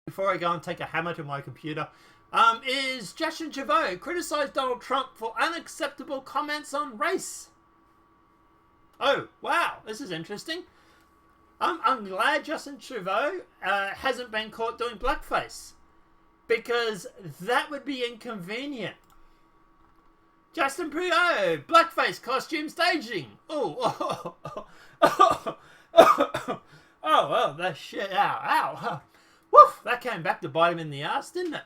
before I go and take a hammer to my computer, is Justin Trudeau criticised Donald Trump for unacceptable comments on race. Oh, wow, this is interesting. I'm glad Justin Trudeau hasn't been caught doing blackface, because that would be inconvenient. Justin Trudeau, blackface costume staging. Oh, well, that shit, ow. Woof, that came back to bite him in the ass, didn't it?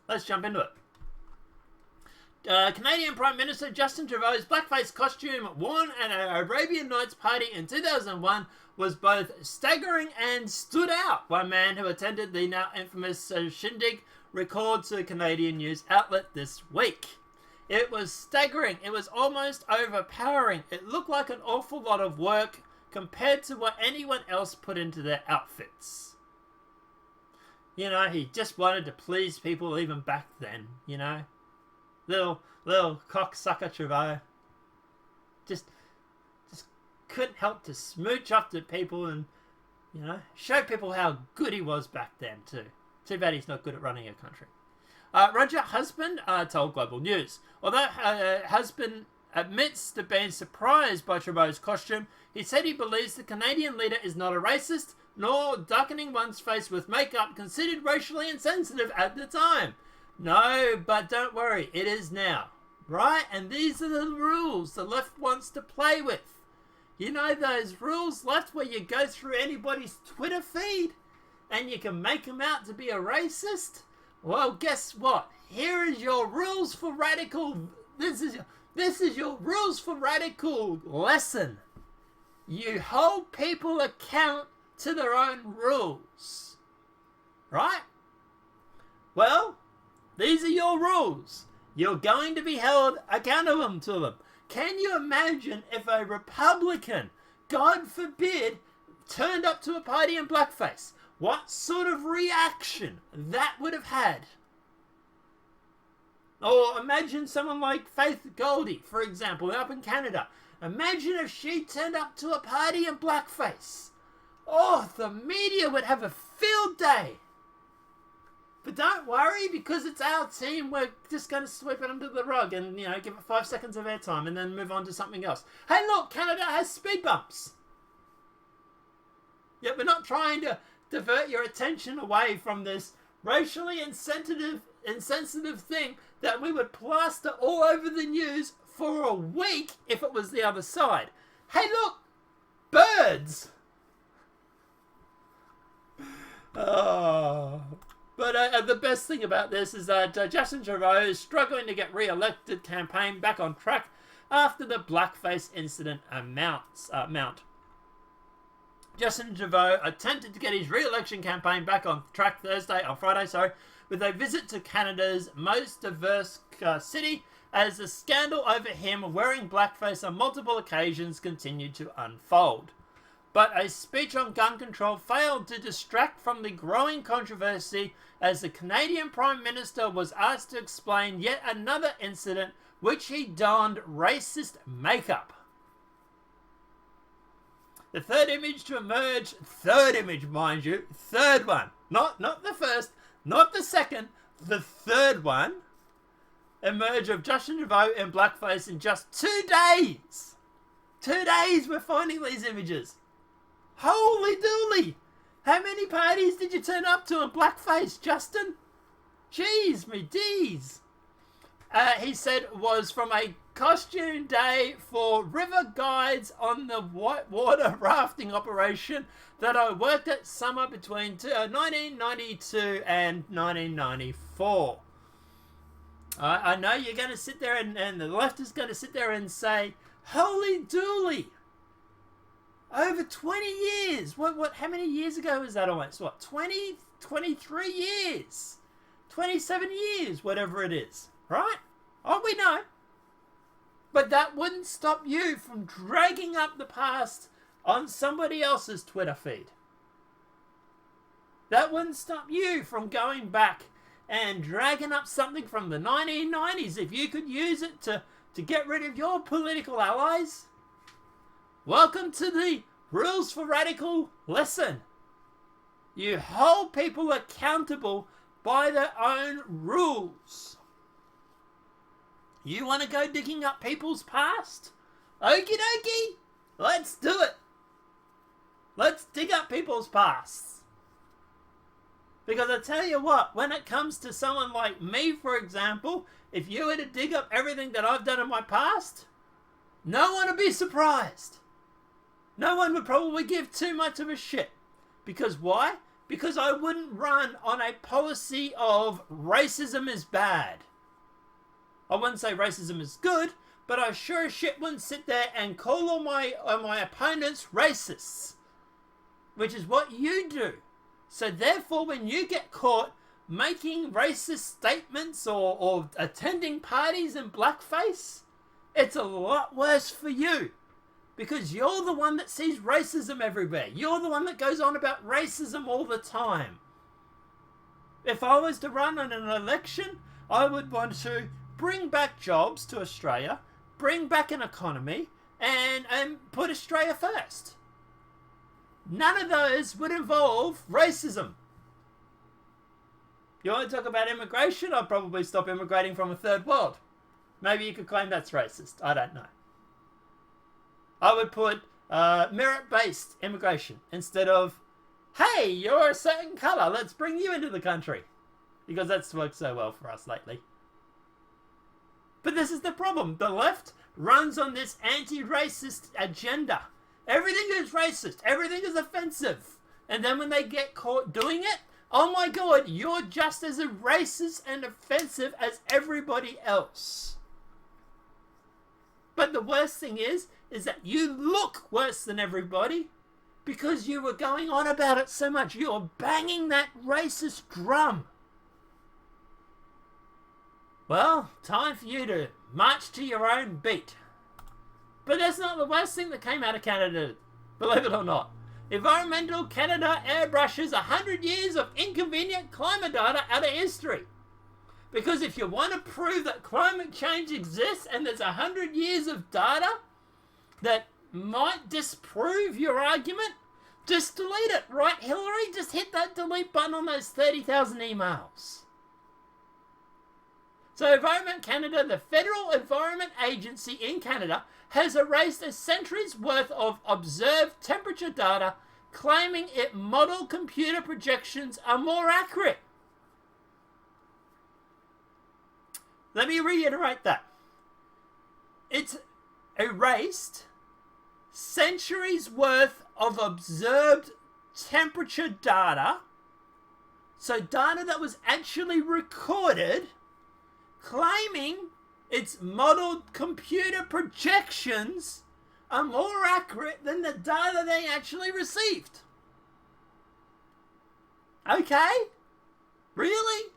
Let's jump into it. Canadian Prime Minister Justin Trudeau's blackface costume worn at an Arabian Nights party in 2001 was both staggering and stood out. One man who attended the now infamous shindig recalled to a Canadian news outlet this week. It was staggering. It was almost overpowering. It looked like an awful lot of work compared to what anyone else put into their outfits. You know, he just wanted to please people even back then, you know. Little cocksucker Trudeau. Just couldn't help to smooch up to people and, you know, show people how good he was back then too. Too bad he's not good at running a country. Roger Husband told Global News. Although Husband admits to being surprised by Trudeau's costume, he said he believes the Canadian leader is not a racist, nor darkening one's face with makeup considered racially insensitive at the time. No, but don't worry, it is now. Right? And these are the rules the left wants to play with. You know those rules left where you go through anybody's Twitter feed and you can make them out to be a racist? Well, guess what? Here is your rules for radical... This is your rules for radical lesson. You hold people account to their own rules. Right? Well, these are your rules. You're going to be held accountable to them. Can you imagine if a Republican, God forbid, turned up to a party in blackface? What sort of reaction that would have had? Or imagine someone like Faith Goldie, for example, up in Canada. Imagine if she turned up to a party in blackface. Oh, the media would have a field day. But don't worry, because it's our team, we're just going to sweep it under the rug and, you know, give it 5 seconds of airtime and then move on to something else. Hey, look, Canada has speed bumps. Yet we're not trying to divert your attention away from this racially insensitive thing that we would plaster all over the news for a week if it was the other side. Hey, look, birds. Oh... But the best thing about this is that Justin Trudeau is struggling to get re-elected campaign back on track after the blackface incident mount. Justin Trudeau attempted to get his re-election campaign back on track on Friday, with a visit to Canada's most diverse city as the scandal over him wearing blackface on multiple occasions continued to unfold. But a speech on gun control failed to distract from the growing controversy as the Canadian Prime Minister was asked to explain yet another incident which he donned racist makeup. The third image, mind you, third one, not the first, not the second, the third one, emerged of Justin Trudeau in blackface in just 2 days. 2 days we're finding these images. Holy dooly! How many parties did you turn up to in blackface, Justin? Jeez, me D's. He said was from a costume day for river guides on the whitewater rafting operation that I worked at summer between 1992 and 1994. I know you're going to sit there and the left is going to sit there and say, holy dooly! Over 20 years. What? How many years ago was that almost? What? 20, 23 years. 27 years, whatever it is. Right? Oh, we know. But that wouldn't stop you from dragging up the past on somebody else's Twitter feed. That wouldn't stop you from going back and dragging up something from the 1990s if you could use it to get rid of your political allies. Welcome to the Rules for Radical lesson. You hold people accountable by their own rules. You want to go digging up people's past? Okie dokie, let's do it. Let's dig up people's pasts. Because I tell you what, when it comes to someone like me, for example, if you were to dig up everything that I've done in my past, no one would be surprised. No one would probably give too much of a shit. Because why? Because I wouldn't run on a policy of racism is bad. I wouldn't say racism is good, but I sure as shit wouldn't sit there and call all my opponents racists. Which is what you do. So therefore, when you get caught making racist statements or attending parties in blackface, it's a lot worse for you. Because you're the one that sees racism everywhere. You're the one that goes on about racism all the time. If I was to run in an election, I would want to bring back jobs to Australia, bring back an economy, and put Australia first. None of those would involve racism. You want to talk about immigration? I'd probably stop immigrating from a third world. Maybe you could claim that's racist. I don't know. I would put merit-based immigration instead of, hey, you're a certain colour, let's bring you into the country. Because that's worked so well for us lately. But this is the problem. The left runs on this anti-racist agenda. Everything is racist. Everything is offensive. And then when they get caught doing it, oh my God, you're just as racist and offensive as everybody else. But the worst thing is that you look worse than everybody because you were going on about it so much. You're banging that racist drum. Well, time for you to march to your own beat. But that's not the worst thing that came out of Canada, believe it or not. Environmental Canada airbrushes 100 years of inconvenient climate data out of history. Because if you want to prove that climate change exists and there's 100 years of data that might disprove your argument, just delete it, right, Hillary? Just hit that delete button on those 30,000 emails. So Environment Canada, the federal environment agency in Canada, has erased a century's worth of observed temperature data, claiming it model computer projections are more accurate. Let me reiterate that. It's erased centuries worth of observed temperature data, so data that was actually recorded, claiming its modeled computer projections are more accurate than the data they actually received. Okay? Really?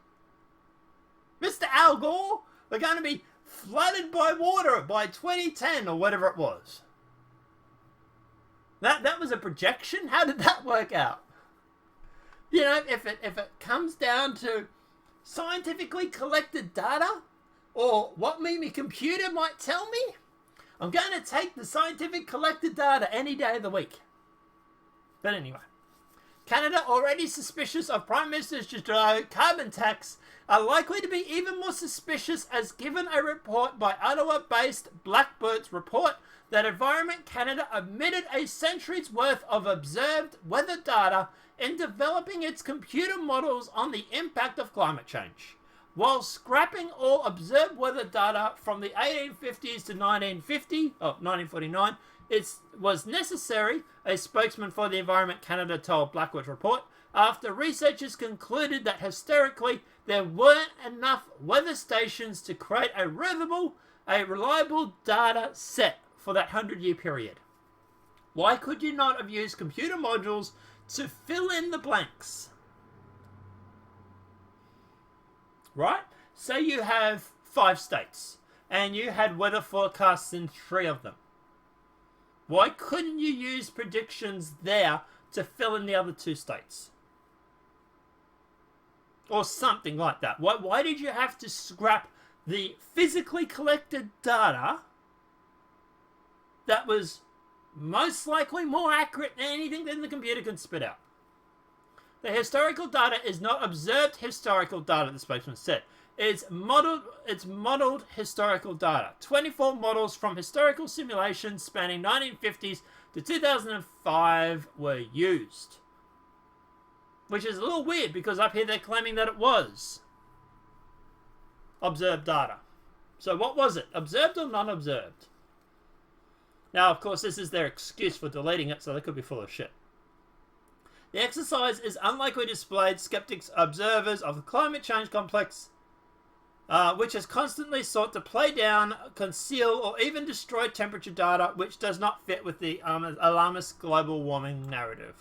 Mr. Al Gore, we're going to be flooded by water by 2010 or whatever it was. That was a projection? How did that work out? You know, if it comes down to scientifically collected data, or what my computer might tell me, I'm going to take the scientific collected data any day of the week. But anyway, Canada, already suspicious of Prime Minister Trudeau carbon tax, are likely to be even more suspicious as given a report by Ottawa-based Blackbird's report that Environment Canada omitted a century's worth of observed weather data in developing its computer models on the impact of climate change. While scrapping all observed weather data from the 1850s to 1949, it was necessary, a spokesman for the Environment Canada told Blackwood's report, after researchers concluded that historically there weren't enough weather stations to create a reliable data set for that 100-year period. Why could you not have used computer modules to fill in the blanks? Right? Say you have 5 states and you had weather forecasts in 3 of them. Why couldn't you use predictions there to fill in the other 2 states? Or something like that. Why did you have to scrap the physically collected data that was most likely more accurate than anything that the computer can spit out? The historical data is not observed historical data, the spokesman said. It's modeled historical data. 24 models from historical simulations spanning 1950s to 2005 were used. Which is a little weird because up here they're claiming that it was observed data. So what was it? Observed or non-observed? Now, of course, this is their excuse for deleting it, so they could be full of shit. The exercise is unlikely displayed skeptics, observers of the climate change complex, which has constantly sought to play down, conceal, or even destroy temperature data which does not fit with the alarmist global warming narrative.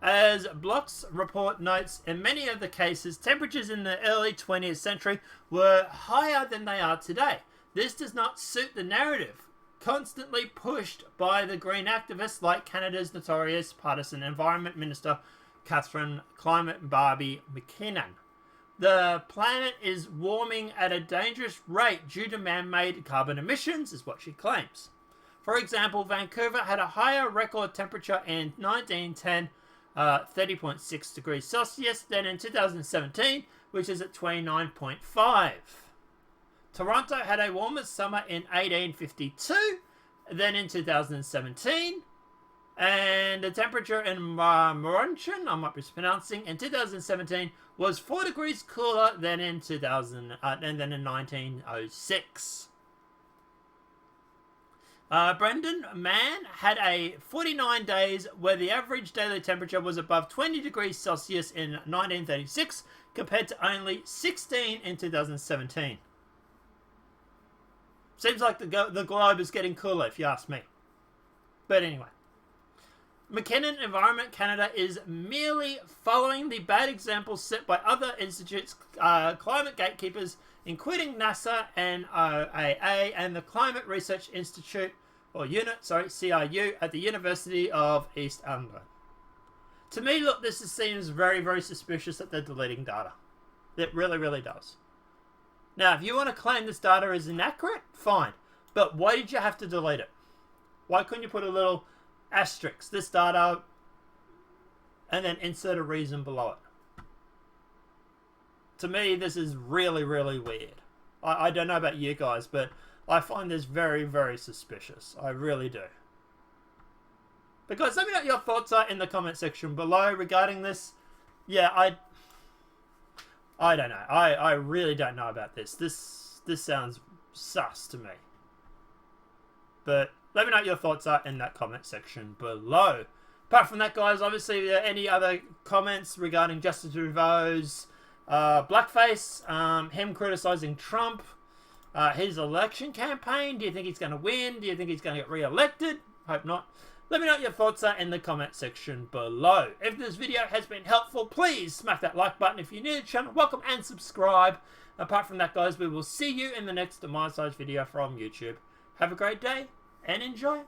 As Block's report notes, in many of the cases, temperatures in the early 20th century were higher than they are today. This does not suit the narrative, constantly pushed by the green activists like Canada's notorious partisan Environment Minister, Catherine Climate Barbie McKinnon. The planet is warming at a dangerous rate due to man-made carbon emissions, is what she claims. For example, Vancouver had a higher record temperature in 1910, 30.6 degrees Celsius, than in 2017, which is at 29.5. Toronto had a warmer summer in 1852 than in 2017. And the temperature in Moronchen, I might be mispronouncing, in 2017 was 4 degrees cooler than in 1906. Brendan Mann had a 49 days where the average daily temperature was above 20 degrees Celsius in 1936 compared to only 16 in 2017. Seems like the globe is getting cooler, if you ask me. But anyway. McKinnon Environment Canada is merely following the bad examples set by other institutes, climate gatekeepers, including NASA, NOAA, and the Climate Research Institute, or Unit, CRU, at the University of East Anglia. To me, look, this seems very, very suspicious that they're deleting data. It really, really does. Now, if you want to claim this data is inaccurate, fine. But why did you have to delete it? Why couldn't you put a little asterisk, this data, and then insert a reason below it? To me, this is really, really weird. I don't know about you guys, but I find this very, very suspicious. I really do. Because let me know what your thoughts are in the comment section below regarding this. Yeah, I don't know. I really don't know about this. This sounds sus to me. But let me know what your thoughts are in that comment section below. Apart from that, guys, obviously, if there are any other comments regarding Justin Trudeau's blackface, him criticizing Trump, his election campaign, do you think he's going to win? Do you think he's going to get re-elected? Hope not. Let me know what your thoughts are in the comment section below. If this video has been helpful, please smack that like button. If you're new to the channel, welcome and subscribe. Apart from that, guys, we will see you in the next My Size video from YouTube. Have a great day and enjoy.